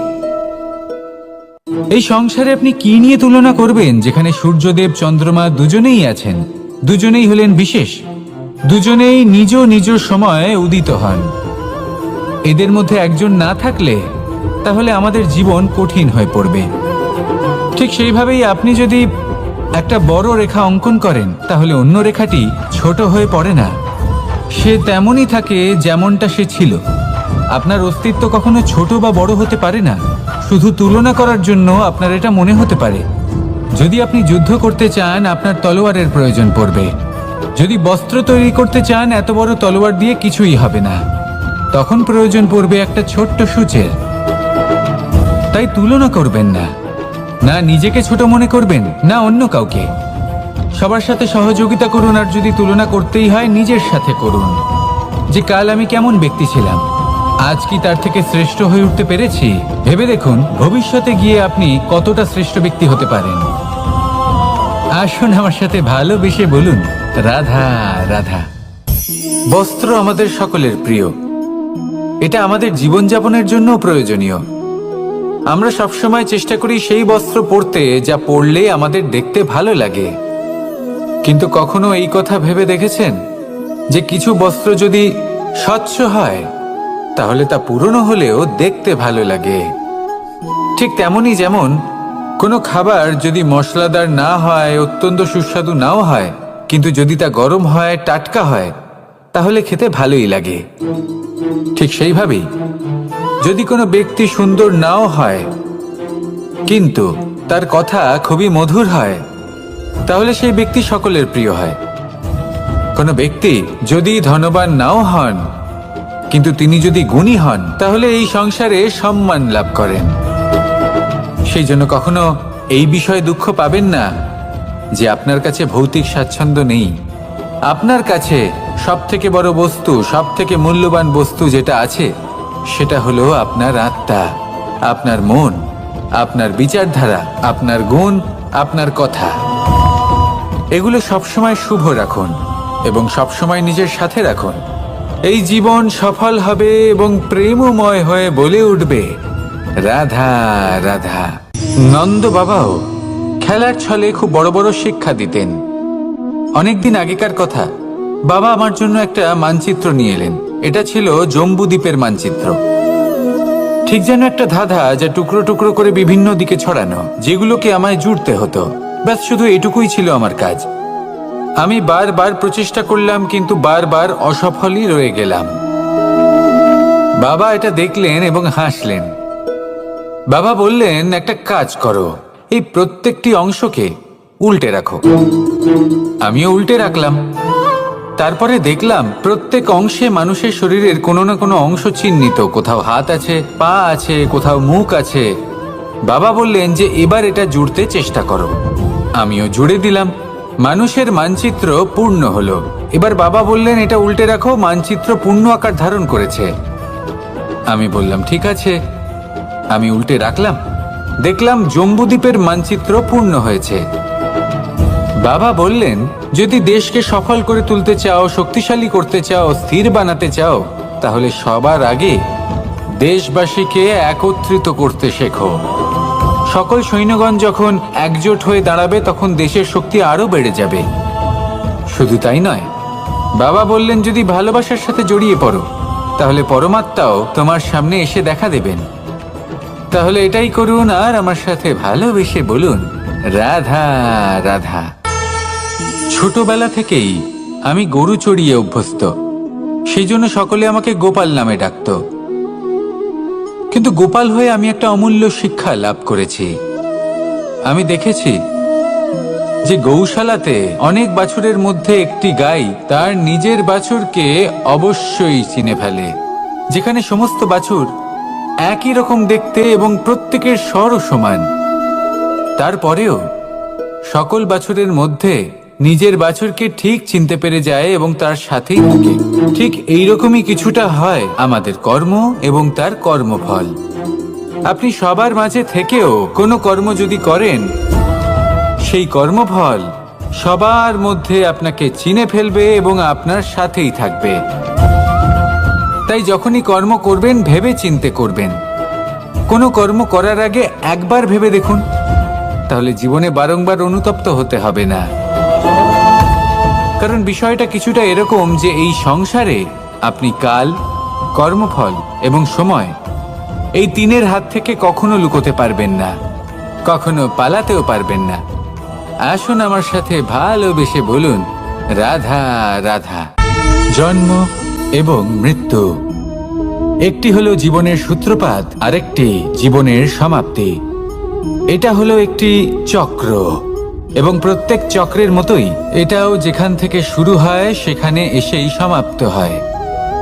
এই সংসারে আপনি কি নিয়ে তুলনা করবেন, যেখানে সূর্যদেব চন্দ্রমা দুজনেই আছেন, দুজনেই হলেন বিশেষ, দুজনেই নিজ নিজ সময়ে উদিত হন। এদের মধ্যে একজন না থাকলে তাহলে আমাদের জীবন কঠিন হয়ে পড়বে। ঠিক সেইভাবেই আপনি যদি একটা বড় রেখা অঙ্কন করেন, তাহলে অন্য রেখাটি ছোট হয়ে পড়ে না, সে তেমনই থাকে যেমনটা সে ছিল। আপনার অস্তিত্ব কখনো ছোট বা বড় হতে পারে না। শুধু তুলনা করার জন্য আপনার এটা মনে হতে পারে। যদি আপনি যুদ্ধ করতে চান, আপনার তলোয়ারের প্রয়োজন পড়বে। যদি বস্ত্র তৈরি করতে চান, এত বড় তলোয়ার দিয়ে কিছুই হবে না, তখন প্রয়োজন পড়বে একটা ছোট্ট সূচের। তাই তুলনা করবেন না, না নিজেকে ছোট মনে করবেন, না অন্য কাউকে। সবার সাথে সহযোগিতা করুন, আর যদি তুলনা করতেই হয় নিজের সাথে করুন, যে কাল আমি কেমন ব্যক্তি ছিলাম, আজ কি তার থেকে শ্রেষ্ঠ হয়ে উঠতে পেরেছি? ভেবে দেখুন ভবিষ্যতে গিয়ে আপনি কতটা শ্রেষ্ঠ ব্যক্তি হতে পারেন। আসুন আমার সাথে ভালোবেসে বলুন, রাধা রাধা। বস্ত্র আমাদের সকলের প্রিয়, এটা আমাদের জীবনযাপনের জন্য প্রয়োজনীয়। আমরা সবসময় চেষ্টা করি সেই বস্ত্র পরতে যা পরলে আমাদের দেখতে ভালো লাগে। কিন্তু কখনো এই কথা ভেবে দেখেছেন যে কিছু বস্ত্র যদি স্বচ্ছ হয় তাহলে তা পুরনো হলেও দেখতে ভালো লাগে। ঠিক তেমনই যেমন কোনো খাবার যদি মশলাদার না হয়, অত্যন্ত সুস্বাদু নাও হয়, কিন্তু যদি তা গরম হয়, টাটকা হয়, তাহলে খেতে ভালোই লাগে। ঠিক সেইভাবেই যদি কোনো ব্যক্তি সুন্দর নাও হয় কিন্তু তার কথা খুবই মধুর হয়, তাহলে সেই ব্যক্তি সকলের প্রিয় হয়। কোনো ব্যক্তি যদি ধনবান নাও হন কিন্তু তিনি যদি গুণী হন, তাহলে এই সংসারে সম্মান লাভ করেন। সেই জন্য কখনো এই বিষয়ে দুঃখ পাবেন না যে আপনার কাছে ভৌতিক স্বাচ্ছন্দ্য নেই। আপনার কাছে সব থেকে বড় বস্তু, সব থেকে মূল্যবান বস্তু যেটা আছে সেটা হলো আপনার আত্মা, আপনার মন, আপনার বিচারধারা, আপনার গুণ, আপনার কথা। এগুলো সবসময় শুভ রাখুন এবং সবসময় নিজের সাথে রাখুন। এই জীবন সফল হবে এবং প্রেমময় হয়ে বলে উঠবে রাধা রাধা। নন্দ বাবাও খেলার ছলে খুব বড় বড় শিক্ষা দিতেন। অনেকদিন আগেকার কথা, বাবা আমার জন্য একটা মানচিত্র নিয়ে এলেন। এটা ছিল জম্বুদ্বীপের মানচিত্র, ঠিক যেন একটা ধাঁধা যা টুকরো টুকরো করে বিভিন্ন দিকে ছড়ানো, যেগুলোকে আমায় জুড়তে হতো। ব্যাস শুধু এটুকুই ছিল আমার কাজ। আমি বারবার প্রচেষ্টা করলাম কিন্তু বারবার অসফলই রয়ে গেলাম। বাবা এটা দেখলেন এবং হাসলেন। বাবা বললেন, একটা কাজ করো, এই প্রত্যেকটি অংশকে উল্টে রাখো। আমিও উল্টে রাখলাম। তারপরে দেখলাম প্রত্যেক অংশে মানুষের শরীরের কোনো না কোনো অংশ চিহ্নিত। কোথাও হাত আছে, পা আছে, কোথাও মুখ আছে। বাবা বললেন যে এবার এটা জুড়তে চেষ্টা করো। আমিও জুড়ে দিলাম। মানুষের মানচিত্র পূর্ণ হলো। এবার বাবা বললেন এটা উল্টে রাখো, মানচিত্র পূর্ণ আকার ধারণ করেছে। আমি বললাম ঠিক আছে। আমি উল্টে রাখলাম, দেখলাম জম্বুদ্বীপের মানচিত্র পূর্ণ হয়েছে। বাবা বললেন, যদি দেশকে সফল করে তুলতে চাও, শক্তিশালী করতে চাও, স্থির বানাতে চাও, তাহলে সবার আগে দেশবাসীকে একত্রিত করতে শেখো। সকল সৈন্যগণ যখন একজোট হয়ে দাঁড়াবে তখন দেশের শক্তি আরো বেড়ে যাবে। শুধু তাই নয়, বাবা বললেন যদি ভালোবাসার সাথে জড়িয়ে পড়ো তাহলে পরমাত্মাও তোমার সামনে এসে দেখা দেবেন। তাহলে এটাই করুন আর আমার সাথে ভালোবেসে বলুন রাধা রাধা। ছোটবেলা থেকেই আমি গরু চড়িয়ে অভ্যস্ত, সেই জন্য সকলে আমাকে গোপাল নামে ডাকত। কিন্তু গোপাল হয়ে আমি একটা অমূল্য শিক্ষা লাভ করেছি। আমি দেখেছি যে গৌশালাতে অনেক বাছুরের মধ্যে একটি গাই তার নিজের বাছুরকে অবশ্যই চিনে ফেলে। যেখানে সমস্ত বাছুর একই রকম দেখতে এবং প্রত্যেকের স্বরও সমান, তারপরেও সকল বাছুরের মধ্যে নিজের বাছুরকে ঠিক চিনতে পেরে যায় এবং তার সাথেই থাকে। ঠিক এইরকমই কিছুটা হয় আমাদের কর্ম এবং তার কর্মফল। আপনি সবার মাঝে থেকেও কোনো কর্ম যদি করেন, সেই কর্মফল সবার মধ্যে আপনাকে চিনে ফেলবে এবং আপনার সাথেই থাকবে। তাই যখনই কর্ম করবেন ভেবে চিন্তে করবেন। কোনো কর্ম করার আগে একবার ভেবে দেখুন, তাহলে জীবনে বারংবার অনুতপ্ত হতে হবে না। কারণ বিষয়টা কিছুটা এরকম যে এই সংসারে আপনি কাল, কর্মফল এবং সময়, এই তিনের হাত থেকে কখনো লুকোতে পারবেন না, কখনো পালাতেও পারবেন না। আসুন আমার সাথে ভালোবেসে বলুন রাধা রাধা। জন্ম এবং মৃত্যু, একটি হলো জীবনের সূত্রপাত, আরেকটি জীবনের সমাপ্তি। এটা হলো একটি চক্র এবং প্রত্যেক চক্রের মতোই এটাও যেখান থেকে শুরু হয় সেখানে এসেই সমাপ্ত হয়।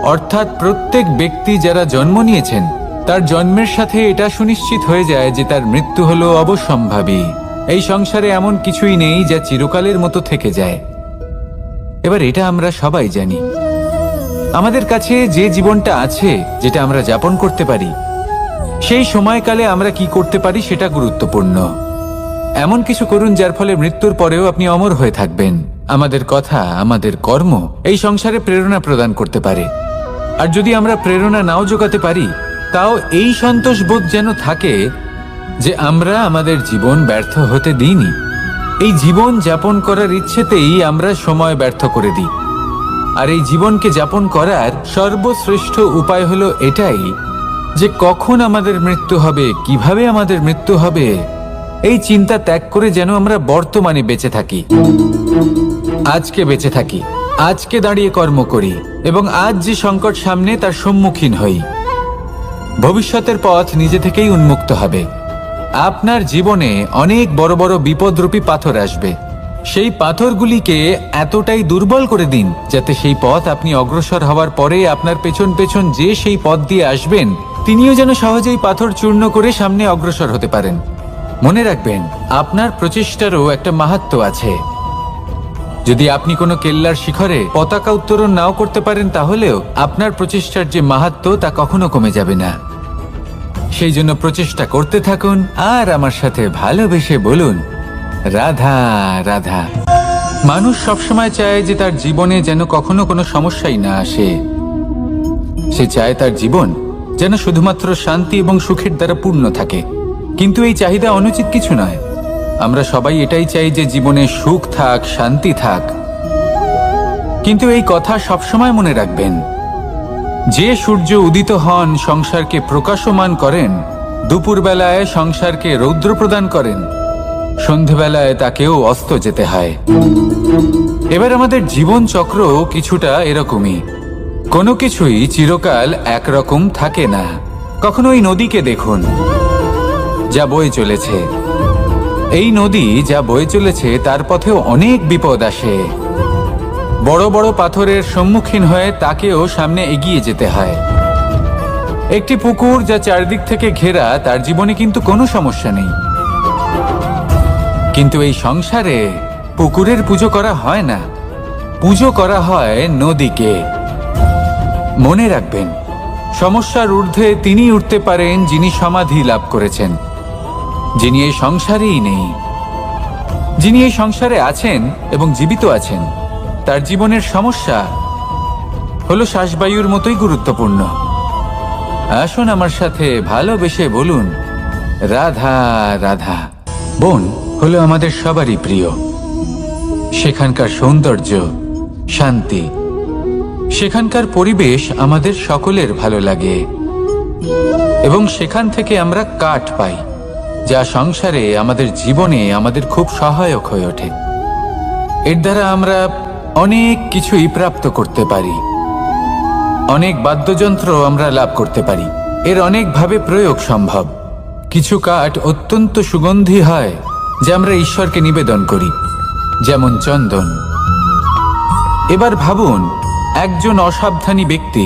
অর্থাৎ প্রত্যেক ব্যক্তি যারা জন্ম নিয়েছেন তার জন্মের সাথে এটা সুনিশ্চিত হয়ে যায় যে তার মৃত্যু হলো অবশ্যম্ভাবী। এই সংসারে এমন কিছুই নেই যা চিরকালের মতো থেকে যায়। এবার এটা আমরা সবাই জানি। আমাদের কাছে যে জীবনটা আছে, যেটা আমরা যাপন করতে পারি, সেই সময়কালে আমরা কি করতে পারি সেটা গুরুত্বপূর্ণ। এমন কিছু করুন যার ফলে মৃত্যুর পরেও আপনি অমর হয়ে থাকবেন। আমাদের কথা, আমাদের কর্ম এই সংসারে প্রেরণা প্রদান করতে পারে। আর যদি আমরা প্রেরণা নাও জোগাতে পারি, তাও এই সন্তোষ বোধ যেন থাকে যে আমরা আমাদের জীবন ব্যর্থ হতে দিইনি। এই জীবন যাপন করার ইচ্ছেতেই আমরা সময় ব্যর্থ করে দিই। আর এই জীবনকে যাপন করার সর্বশ্রেষ্ঠ উপায় হলো এটাই যে কখন আমাদের মৃত্যু হবে, কিভাবে আমাদের মৃত্যু হবে, এই চিন্তা ত্যাগ করে যেন আমরা বর্তমানে বেঁচে থাকি, আজকে বেঁচে থাকি, আজকে দাঁড়িয়ে কর্ম করি এবং আজ যে সংকট সামনে তার সম্মুখীন হই। ভবিষ্যতের পথ নিজে থেকেই উন্মুক্ত হবে। আপনার জীবনে অনেক বড় বড় বিপদরূপী পাথর আসবে। সেই পাথরগুলিকে এতটাই দুর্বল করে দিন যাতে সেই পথ আপনি অগ্রসর হওয়ার পরে আপনার পেছন পেছন যে সেই পথ দিয়ে আসবেন তিনিও যেন সহজেই পাথর চূর্ণ করে সামনে অগ্রসর হতে পারেন। মনে রাখবেন, আপনার প্রচেষ্টারও একটা মাহাত্ম্য আছে। যদি আপনি কোনো কেল্লার শিখরে পতাকা উত্তোলন নাও করতে পারেন, তাহলেও আপনার প্রচেষ্টার যে মাহাত্ম্য তা কখনো কমে যাবে না। সেই জন্য প্রচেষ্টা করতে থাকুন আর আমার সাথে ভালোবেসে বলুন, রাধা রাধা। মানুষ সবসময় চায় যে তার জীবনে যেন কখনো কোনো সমস্যাই না আসে। সে চায় তার জীবন যেন শুধুমাত্র শান্তি এবং সুখের দ্বারা পূর্ণ থাকে। কিন্তু এই চাহিদা অনুচিত কিছু নয়। আমরা সবাই এটাই চাই যে জীবনে সুখ থাক, শান্তি থাক। কিন্তু এই কথা সবসময় মনে রাখবেন, যে সূর্য উদিত হন সংসারকে প্রকাশমান করেন, দুপুরবেলায় সংসারকে রৌদ্র প্রদান করেন, সন্ধেবেলায় তাকেও অস্ত যেতে হয়। এবার আমাদের জীবন চক্র কিছুটা এরকমই। কোনো কিছুই চিরকাল একরকম থাকে না। কখনো এই নদীকে দেখুন, যা বয়ে চলেছে। এই নদী যা বয়ে চলেছে তার পথেও অনেক বিপদ আসে। বড় বড় পাথরের সম্মুখীন হয়ে তাকেও সামনে এগিয়ে যেতে হয়। একটি পুকুর যা চারদিক থেকে ঘেরা, তার জীবনে কিন্তু কোনো সমস্যা নেই। কিন্তু এই সংসারে পুকুরের পুজো করা হয় না, পুজো করা হয় নদীকে। মনে রাখবেন, সমস্যার ঊর্ধ্বে তিনি উঠতে পারেন যিনি সমাধি লাভ করেছেন, যিনি এই সংসারেই নেই। যিনি এই সংসারে আছেন এবং জীবিত আছেন, তার জীবনের সমস্যা হলো শ্বাসবায়ুর মতোই গুরুত্বপূর্ণ। আসুন আমার সাথে ভালোবেসে বলুন, রাধা রাধা। বন হলো আমাদের সবারই প্রিয়। সেখানকার সৌন্দর্য, শান্তি, সেখানকার পরিবেশ আমাদের সকলের ভালো লাগে এবং সেখান থেকে আমরা কাঠ পাই, যা সংসারে আমাদের জীবনে আমাদের খুব সহায়ক হয়ে ওঠে। এর দ্বারা আমরা অনেক কিছুই প্রাপ্ত করতে পারি। অনেক বাদ্যযন্ত্র আমরা লাভ করতে পারি। এর অনেকভাবে প্রয়োগ সম্ভব। কিছু কাঠ অত্যন্ত সুগন্ধি হয় যা আমরা ঈশ্বরকে নিবেদন করি, যেমন চন্দন। এবার ভাবুন, একজন অসাবধানী ব্যক্তি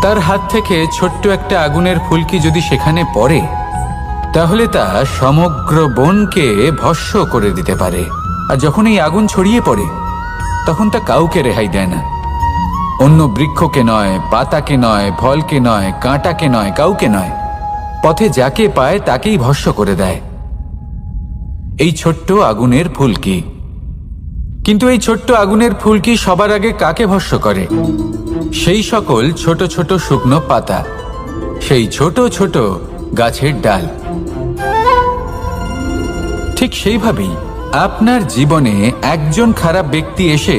তার হাত থেকে ছোট্ট একটা আগুনের ফুলকি যদি সেখানে পড়ে, তাহলে তা সমগ্র বনকে ভস্ম করে দিতে পারে। আর যখন এই আগুন ছড়িয়ে পড়ে, তখন তা কাউকে রেহাই দেয় না। অন্য বৃক্ষকে নয়, পাতাকে নয়, ফলকে নয়, কাঁটাকে নয়, কাউকে নয়, পথে যাকে পায় তাকেই ভস্ম করে দেয়। এই ছোট্ট আগুনের ফুলকি। কিন্তু এই ছোট্ট আগুনের ফুলকি সবার আগে কাকে ভস্ম করে? সেই সকল ছোট ছোট শুকনো পাতা, সেই ছোট ছোট গাছের ডাল। ঠিক সেইভাবেই আপনার জীবনে একজন খারাপ ব্যক্তি এসে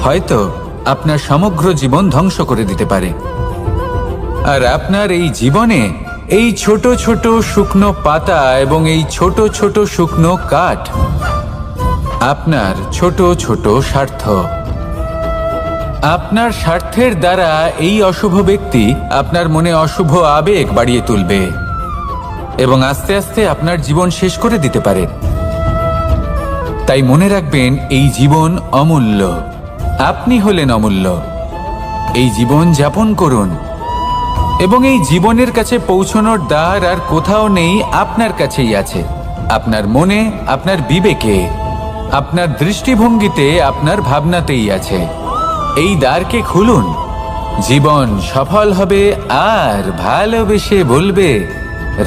হয়তো আপনার সমগ্র জীবন ধ্বংস করে দিতে পারে। আর আপনার এই জীবনে এই ছোট ছোট শুকনো পাতা এবং এই ছোট ছোট শুকনো কাঠ আপনার ছোট ছোট স্বার্থ। আপনার স্বার্থের দ্বারা এই অশুভ ব্যক্তি আপনার মনে অশুভ আবেগ বাড়িয়ে তুলবে এবং আস্তে আস্তে আপনার জীবন শেষ করে দিতে পারে। তাই মনে রাখবেন, এই জীবন অমূল্য। আপনি হলেন অমূল্য। এই জীবন যাপন করুন এবং এই জীবনের কাছে পৌঁছানোর দ্বার আর কোথাও নেই, আপনার কাছেই আছে। আপনার মনে, আপনার বিবেকে, আপনার দৃষ্টিভঙ্গিতে, আপনার ভাবনাতেই আছে। এই দ্বারকে খুলুন, জীবন সফল হবে আর ভালোবেসে বলবে,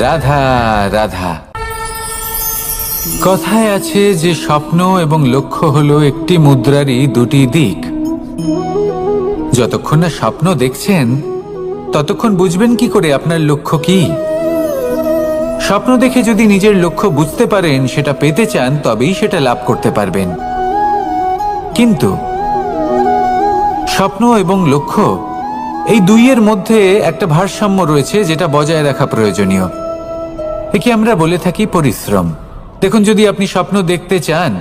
রাধা রাধা। কথায় আছে যে স্বপ্ন এবং লক্ষ্য হলো একটি মুদ্রারই দুটি দিক। যতক্ষণ না স্বপ্ন দেখছেন ততক্ষণ বুঝবেন কি করে আপনার লক্ষ্য কি? স্বপ্ন দেখে যদি নিজের লক্ষ্য বুঝতে পারেন, সেটা পেতে চান, তবেই সেটা লাভ করতে পারবেন। কিন্তু স্বপ্ন এবং লক্ষ্য এই দুইয়ের মধ্যে একটা ভারসাম্য রয়েছে যেটা বজায় রাখা প্রয়োজনীয়। একে আমরা বলে থাকি পরিশ্রম। দেখুন, যদি আপনি স্বপ্ন দেখতে চান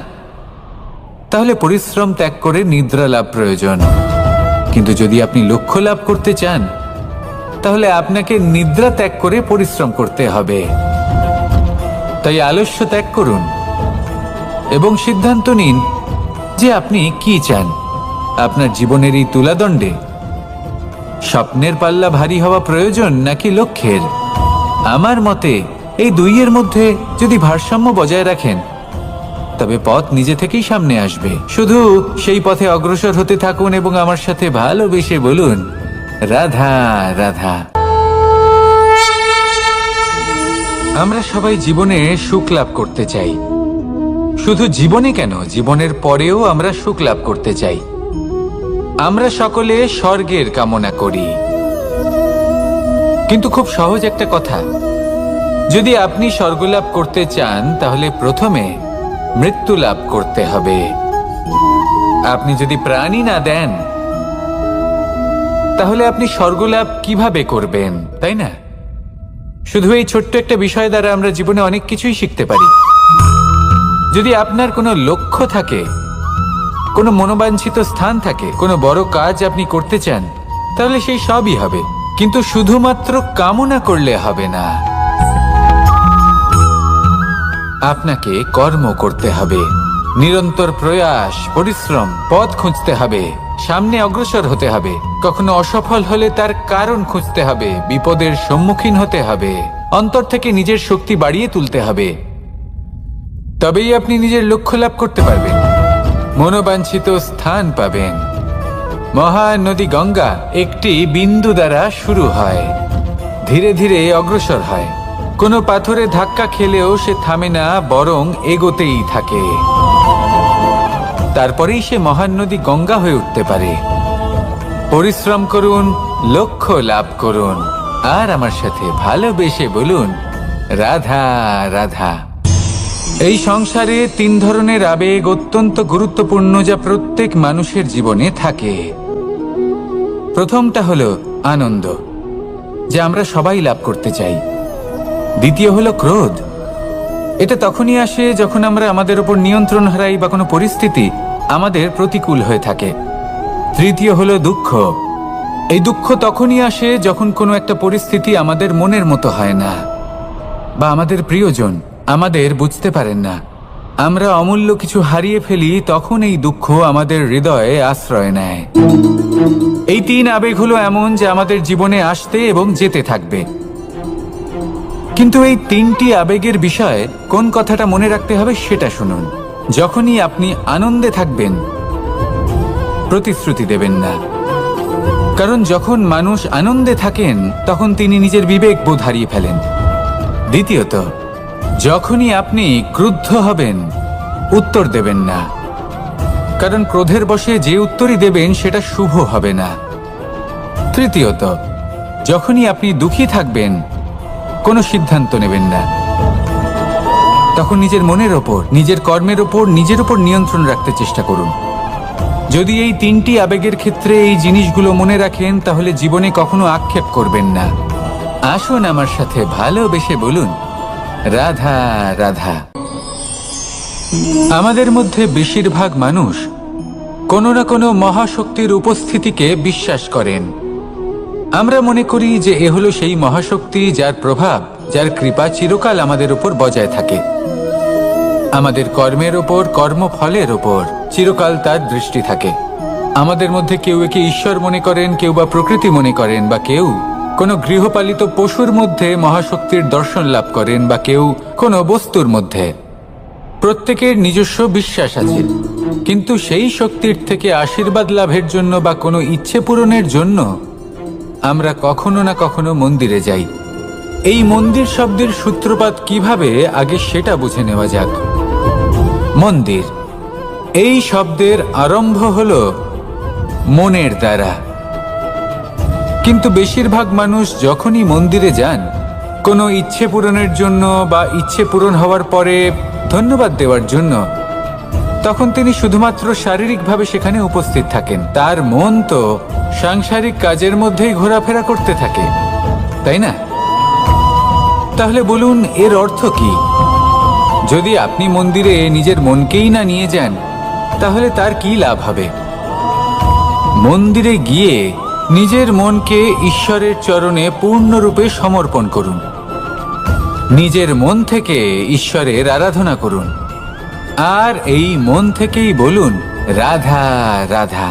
তাহলে পরিশ্রম ত্যাগ করে নিদ্রা লাভ প্রয়োজন, কিন্তু যদি আপনি লক্ষ্য লাভ করতে চান তাহলে আপনাকে নিদ্রা ত্যাগ করে পরিশ্রম করতে হবে। তাই আলস্য ত্যাগ করুন এবং সিদ্ধান্ত নিন যে আপনি কি চান। আপনার জীবনের এই তুলাদণ্ডে স্বপ্নের পাল্লা ভারী হওয়া প্রয়োজন নাকি লক্ষ্যের? আমার মতে এই দুইয়ের মধ্যে যদি ভারসাম্য বজায় রাখেন তবে পথ নিজে থেকেই সামনে আসবে। শুধু সেই পথে অগ্রসর হতে থাকুন এবং আমার সাথে ভালোবেসে বলুন, রাধা রাধা। আমরা সবাই জীবনে সুখ লাভ করতে চাই। শুধু জীবনে কেন, জীবনের পরেও আমরা সুখ লাভ করতে চাই। আমরা সকলে স্বর্গের কামনা করি। কিন্তু খুব সহজ একটা কথা, যদি আপনি স্বর্গ লাভ করতে চান তাহলে প্রথমে মৃত্যু লাভ করতে হবে। আপনি যদি প্রাণই না দেন তাহলে আপনি স্বর্গ লাভ কিভাবে করবেন, তাই না? শুধু এই ছোট্ট একটা বিষয় দ্বারা আমরা জীবনে অনেক কিছুই শিখতে পারি। যদি আপনার কোনো লক্ষ্য থাকে, কোনো মনোবাঞ্ছিত স্থান থাকে, কোনো বড় কাজ আপনি করতে চান, তাহলে সেই সবই হবে। কিন্তু শুধুমাত্র কামনা করলে হবে না, আপনাকে কর্ম করতে হবে, নিরন্তর প্রয়াস, পরিশ্রম, পথ খুঁজতে হবে, সামনে অগ্রসর হতে হবে। কখনো অসফল হলে তার কারণ খুঁজতে হবে, বিপদের সম্মুখীন হতে হবে, অন্তর থেকে নিজের শক্তি বাড়িয়ে তুলতে হবে। তবেই আপনি নিজের লক্ষ্য লাভ করতে পারবেন, মনোবাঞ্ছিত স্থান পাবেন। মহান নদী গঙ্গা একটি বিন্দু দ্বারা শুরু হয়, ধীরে ধীরে অগ্রসর হয়। কোনো পাথরে ধাক্কা খেলেও সে থামে না, বরং এগোতেই থাকে। তারপরেই সে মহান নদী গঙ্গা হয়ে উঠতে পারে। পরিশ্রম করুন, লক্ষ্য লাভ করুন, আর আমার সাথে ভালোবেসে বলুন, রাধা রাধা। এই সংসারে তিন ধরনের আবেগ অত্যন্ত গুরুত্বপূর্ণ, যা প্রত্যেক মানুষের জীবনে থাকে। প্রথমটা হলো আনন্দ, যা আমরা সবাই লাভ করতে চাই। দ্বিতীয় হলো ক্রোধ। এটা তখনই আসে যখন আমরা আমাদের উপর নিয়ন্ত্রণ হারাই বা কোনো পরিস্থিতি আমাদের প্রতিকূল হয়ে থাকে। তৃতীয় হলো দুঃখ। এই দুঃখ তখনই আসে যখন কোনো একটা পরিস্থিতি আমাদের মনের মতো হয় না, বা আমাদের প্রিয়জন আমাদের বুঝতে পারেন না, আমরা অমূল্য কিছু হারিয়ে ফেলি। তখন এই দুঃখ আমাদের হৃদয়ে আশ্রয় নেয়। এই তিন আবেগ হলো এমন যে আমাদের জীবনে আসতে এবং যেতে থাকবে। কিন্তু এই তিনটি আবেগের বিষয়ে কোন কথাটা মনে রাখতে হবে সেটা শুনুন। যখনই আপনি আনন্দে থাকবেন, প্রতিশ্রুতি দেবেন না, কারণ যখন মানুষ আনন্দে থাকেন তখন তিনি নিজের বিবেক বোধ হারিয়ে ফেলেন। দ্বিতীয়ত, যখনই আপনি ক্রুদ্ধ হবেন, উত্তর দেবেন না, কারণ ক্রোধের বশে যে উত্তরই দেবেন সেটা শুভ হবে না। তৃতীয়ত, যখনই আপনি দুঃখী থাকবেন, কোনো সিদ্ধান্ত নেবেন না, তখন নিজের মনের ওপর, নিজের কর্মের ওপর, নিজের ওপর নিয়ন্ত্রণ রাখতে চেষ্টা করুন। যদি এই তিনটি আবেগের ক্ষেত্রে এই জিনিসগুলো মনে রাখেন তাহলে জীবনে কখনো আক্ষেপ করবেন না। আসুন আমার সাথে ভালোবেসে বলুন, রাধা রাধা। আমাদের মধ্যে বেশিরভাগ মানুষ কোনো না কোনো মহাশক্তির উপস্থিতিকে বিশ্বাস করেন। আমরা মনে করি যে এ হলো সেই মহাশক্তি যার প্রভাব, যার কৃপা চিরকাল আমাদের উপর বজায় থাকে। আমাদের কর্মের ওপর, কর্মফলের ওপর চিরকাল তার দৃষ্টি থাকে। আমাদের মধ্যে কেউ একে ঈশ্বর মনে করেন, কেউ বা প্রকৃতি মনে করেন, বা কেউ কোনো গৃহপালিত পশুর মধ্যে মহাশক্তির দর্শন লাভ করেন, বা কেউ কোনো বস্তুর মধ্যে। প্রত্যেকের নিজস্ব বিশ্বাস আছে, কিন্তু সেই শক্তির থেকে আশীর্বাদ লাভের জন্য বা কোনো ইচ্ছে পূরণের জন্য আমরা কখনো না কখনো মন্দিরে যাই। এই মন্দির শব্দের সূত্রপাত কিভাবে, আগে সেটা বুঝে নেওয়া যাক। মন্দির এই শব্দের আরম্ভ হলো মনের দ্বারা, কিন্তু বেশিরভাগ মানুষ যখনই মন্দিরে যান কোনো ইচ্ছে পূরণের জন্য বা ইচ্ছে পূরণ হওয়ার পরে ধন্যবাদ দেওয়ার জন্য, তখন তিনি শুধুমাত্র শারীরিকভাবে সেখানে উপস্থিত থাকেন, তার মন তো সাংসারিক কাজের মধ্যেই ঘোরাফেরা করতে থাকে, তাই না? তাহলে বলুন, এর অর্থ কি? যদি আপনি মন্দিরে নিজের মনকেই না নিয়ে যান, তাহলে তার কি লাভ হবে? মন্দিরে গিয়ে নিজের মনকে ঈশ্বরের চরণে পূর্ণরূপে সমর্পণ করুন। নিজের মন থেকে ঈশ্বরের আরাধনা করুন, আর এই মন থেকেই বলুন, রাধা রাধা।